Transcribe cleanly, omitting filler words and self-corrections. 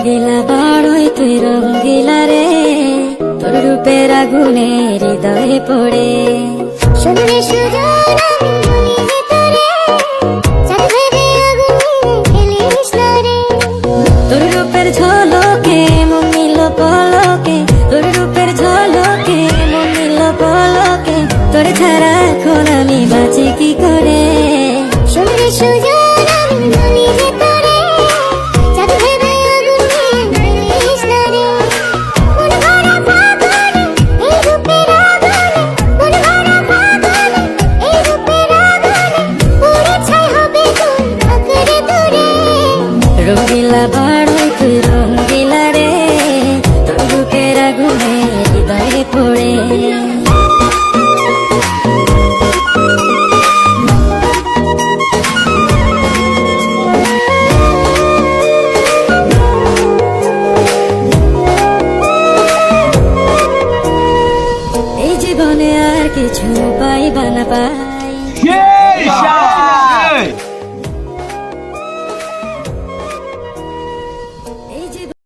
রঙ্গিলা বাড়ই তুই রঙ্গিলা রে, তোর রূপের আগুনে হৃদয়ে পড়ে। শুনলে সুজন আমি বলি যে তোরে, চাঁদ ভেবে আগুনে ফেলিস না রে। তোর রূপের ঝলকে মন নিল পলকে, তোর রূপের ঝলকে মন নিল পলকে, তোর ছাড়া এখন আমি বাঁচি কি করে। শুনলে সুজন আমি বলি যে তোরে, চাঁদ ভেবে আগুনে ফেলিস না রে। মন ভরা ফাগুনে এই রূপের আগুনে, মন ভরা ফাগুনে এই রূপের আগুনে, পুড়ে ছাই হবে তোর আঁকড়ে ধরে। রঙ্গিলা বাড়ই তুই রঙ্গিলা রে, তোর রূপের আগুনে হৃদয়ে পড়ে। এই জীবনে আর কিছু পাইবা না পাই,